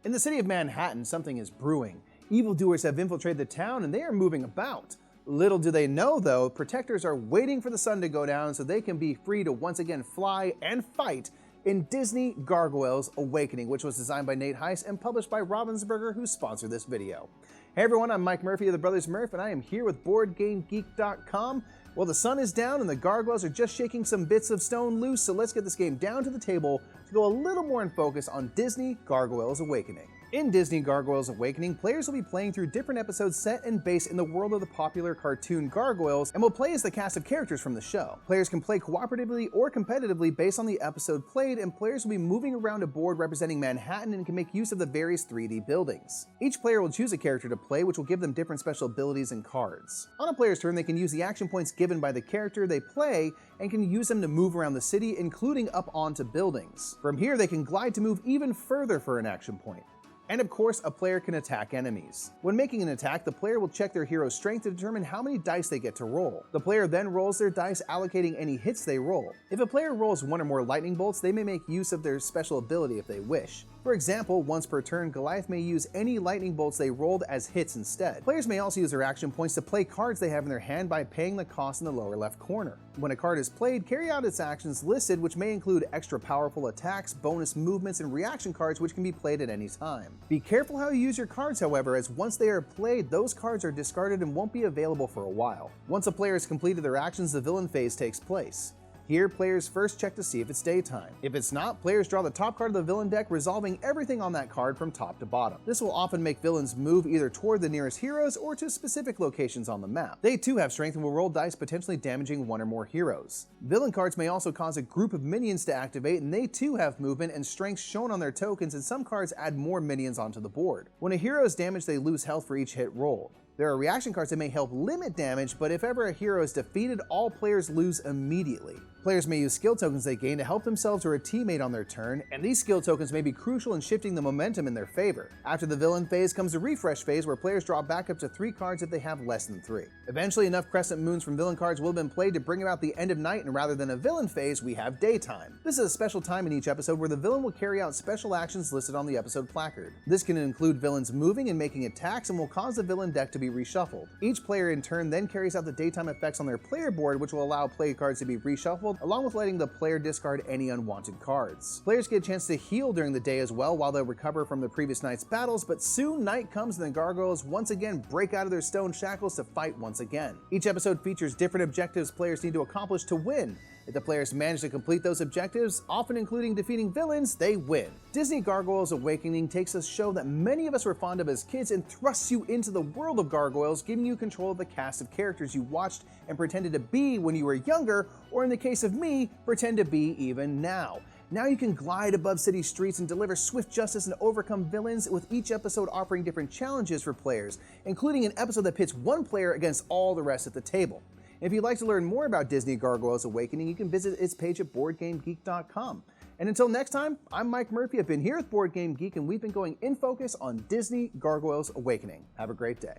In the city of Manhattan, something is brewing. Evildoers have infiltrated the town and they are moving about. Little do they know, though, protectors are waiting for the sun to go down so they can be free to once again fly and fight in Disney Gargoyles Awakening, which was designed by Nate Heiss and published by Ravensburger, who sponsored this video. Hey everyone, I'm Mike Murphy of the Brothers Murph, and I am here with BoardGameGeek.com. Well, the sun is down and the gargoyles are just shaking some bits of stone loose, so let's get this game down to the table to go a little more in focus on Disney Gargoyles Awakening. In Disney Gargoyles Awakening, players will be playing through different episodes set and based in the world of the popular cartoon Gargoyles and will play as the cast of characters from the show. Players can play cooperatively or competitively based on the episode played, and players will be moving around a board representing Manhattan and can make use of the various 3D buildings. Each player will choose a character to play, which will give them different special abilities and cards. On a player's turn, they can use the action points given by the character they play and can use them to move around the city, including up onto buildings. From here, they can glide to move even further for an action point. And of course, a player can attack enemies. When making an attack, the player will check their hero's strength to determine how many dice they get to roll. The player then rolls their dice, allocating any hits they roll. If a player rolls one or more lightning bolts, they may make use of their special ability if they wish. For example, once per turn, Goliath may use any lightning bolts they rolled as hits instead. Players may also use their action points to play cards they have in their hand by paying the cost in the lower left corner. When a card is played, carry out its actions listed, which may include extra powerful attacks, bonus movements, and reaction cards which can be played at any time. Be careful how you use your cards, however, as once they are played, those cards are discarded and won't be available for a while. Once a player has completed their actions, the villain phase takes place. Here, players first check to see if it's daytime. If it's not, players draw the top card of the villain deck, resolving everything on that card from top to bottom. This will often make villains move either toward the nearest heroes or to specific locations on the map. They too have strength and will roll dice, potentially damaging one or more heroes. Villain cards may also cause a group of minions to activate, and they too have movement and strength shown on their tokens, and some cards add more minions onto the board. When a hero is damaged, they lose health for each hit rolled. There are reaction cards that may help limit damage, but if ever a hero is defeated, all players lose immediately. Players may use skill tokens they gain to help themselves or a teammate on their turn, and these skill tokens may be crucial in shifting the momentum in their favor. After the villain phase comes the refresh phase, where players draw back up to 3 cards if they have less than 3. Eventually, enough crescent moons from villain cards will have been played to bring about the end of night, and rather than a villain phase, we have daytime. This is a special time in each episode where the villain will carry out special actions listed on the episode placard. This can include villains moving and making attacks and will cause the villain deck to be reshuffled. Each player in turn then carries out the daytime effects on their player board, which will allow play cards to be reshuffled, along with letting the player discard any unwanted cards. Players get a chance to heal during the day as well while they recover from the previous night's battles, but soon night comes and the gargoyles once again break out of their stone shackles to fight once again. Each episode features different objectives players need to accomplish to win. If the players manage to complete those objectives, often including defeating villains, they win. Disney Gargoyles Awakening takes a show that many of us were fond of as kids and thrusts you into the world of gargoyles, giving you control of the cast of characters you watched and pretended to be when you were younger, or in the case of me, pretend to be even now. Now you can glide above city streets and deliver swift justice and overcome villains, with each episode offering different challenges for players, including an episode that pits one player against all the rest at the table. If you'd like to learn more about Disney Gargoyles Awakening, you can visit its page at BoardGameGeek.com. And until next time, I'm Mike Murphy. I've been here with Board Game Geek, and we've been going in focus on Disney Gargoyles Awakening. Have a great day.